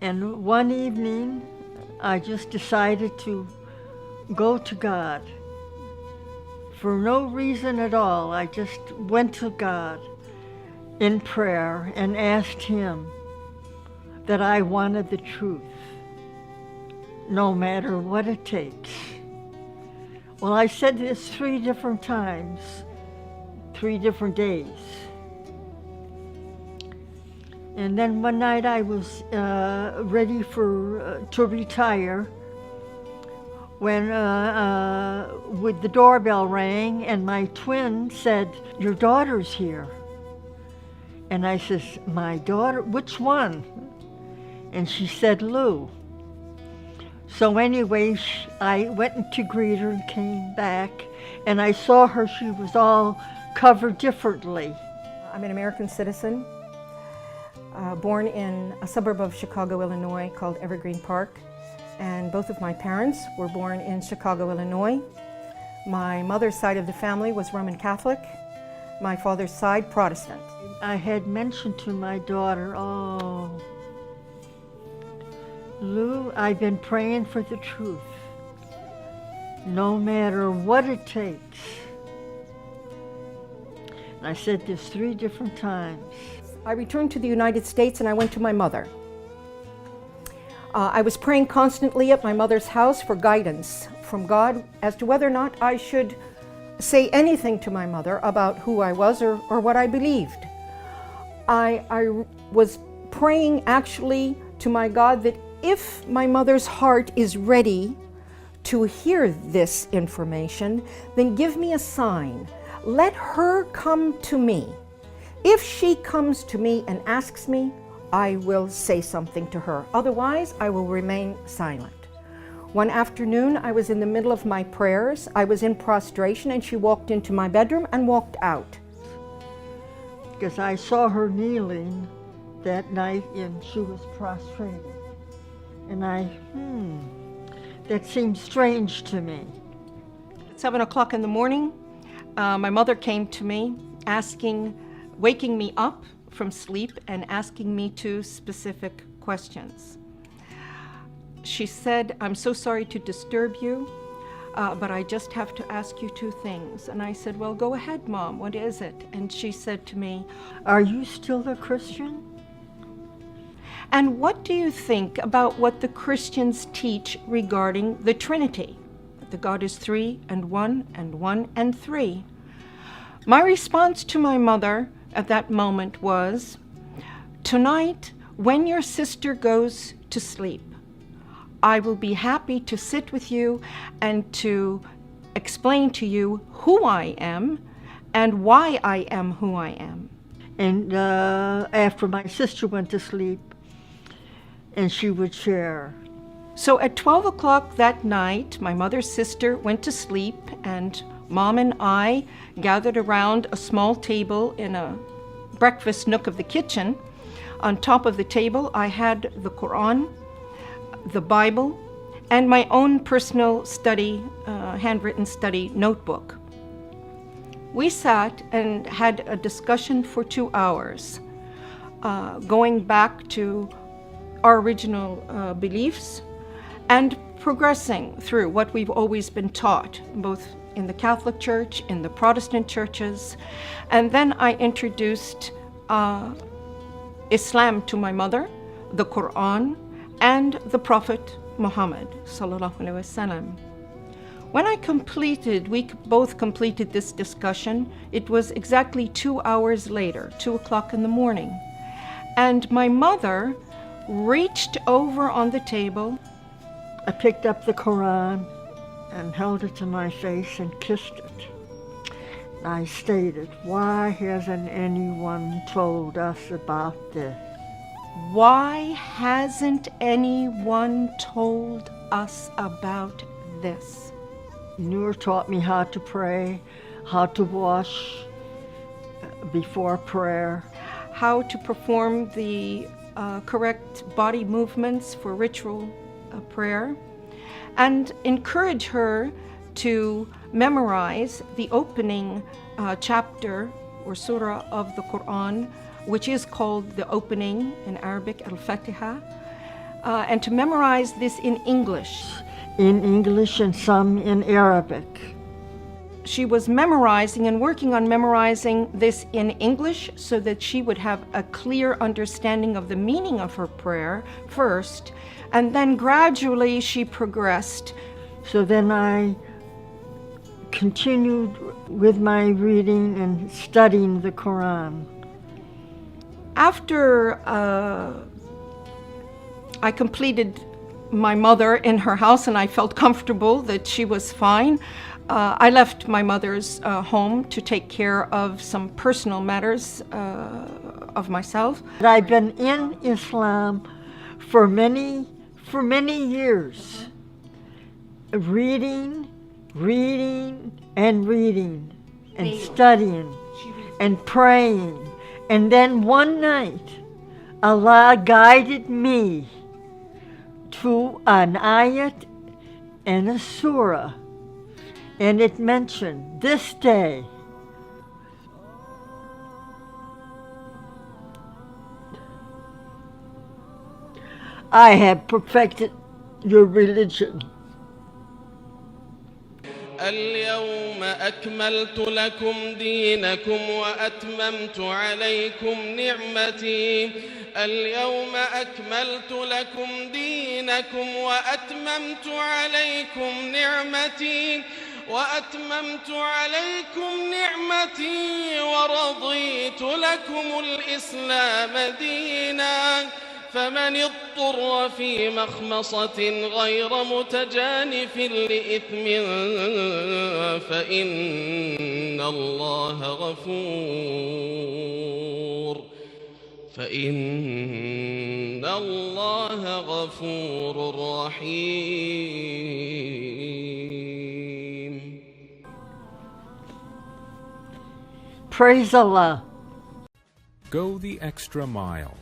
And one evening, I just decided to go to God. For no reason at all, I just went to God in prayer and asked Him that I wanted the truth, no matter what it takes. Well, I said this 3 different times, 3 different days. And then one night I was ready to retire when with the doorbell rang and my twin said, "Your daughter's here." And I says, "My daughter? Which one?" And she said, "Lou." So anyway, I went to greet her and came back, and I saw her, she was all covered differently. I'm an American citizen, born in a suburb of Chicago, Illinois called Evergreen Park, and both of my parents were born in Chicago, Illinois. My mother's side of the family was Roman Catholic, my father's side Protestant. I had mentioned to my daughter, "Oh, Lou, I've been praying for the truth, no matter what it takes." And I said this 3 different times. I returned to the United States and I went to my mother. I was praying constantly at my mother's house for guidance from God as to whether or not I should say anything to my mother about who I was or what I believed. I was praying actually to my God that if my mother's heart is ready to hear this information, then give me a sign. Let her come to me. If she comes to me and asks me, I will say something to her. Otherwise, I will remain silent. One afternoon, I was in the middle of my prayers. I was in prostration and she walked into my bedroom and walked out. Because I saw her kneeling that night and she was prostrated. And that seemed strange to me. At 7 o'clock in the morning, my mother came to me waking me up from sleep and asking me 2 specific questions. She said, "I'm so sorry to disturb you, but I just have to ask you 2 things." And I said, "Well, go ahead, Mom, what is it?" And she said to me, "Are you still a Christian? And what do you think about what the Christians teach regarding the Trinity? That God is 3 and 1 and 1 and 3. My response to my mother at that moment was, "Tonight, when your sister goes to sleep, I will be happy to sit with you and to explain to you who I am and why I am who I am." And after my sister went to sleep, and she would share. So at 12 o'clock that night, my mother's sister went to sleep, and Mom and I gathered around a small table in a breakfast nook of the kitchen. On top of the table, I had the Quran, the Bible, and my own personal study, handwritten study notebook. We sat and had a discussion for 2 hours, going back to our original beliefs and progressing through what we've always been taught, both in the Catholic Church, in the Protestant churches. And then I introduced Islam to my mother, the Quran, and the Prophet Muhammad sallallahu alaihi wasallam. When we both completed this discussion, it was exactly 2 hours later, 2 o'clock in the morning. And my mother reached over on the table. I picked up the Quran and held it to my face and kissed it. I stated, "Why hasn't anyone told us about this? Why hasn't anyone told us about this?" Noor taught me how to pray, how to wash before prayer, how to perform the correct body movements for ritual prayer, and encourage her to memorize the opening chapter or surah of the Quran, which is called the opening in Arabic, Al-Fatiha. and to memorize this in English. In English and some in Arabic. She was memorizing and working on memorizing this in English so that she would have a clear understanding of the meaning of her prayer first, and then gradually she progressed. So then I continued with my reading and studying the Quran. After I completed my mother in her house and I felt comfortable that she was fine, I left my mother's home to take care of some personal matters of myself. I've been in Islam for many years, reading and studying and praying. And then one night, Allah guided me to an ayat and a surah, and it mentioned this day. I have perfected your religion. اليوم أكملت لكم دينكم وأتممت عليكم نعمتي. اليوم أكملت لكم دينكم وأتممت عليكم نعمتي ورضيت لكم الإسلام دينا. فمن اضطر في مخمصة غير متجانف لإثم فإن الله غفور رحيم. Praise Allah. Go the extra mile.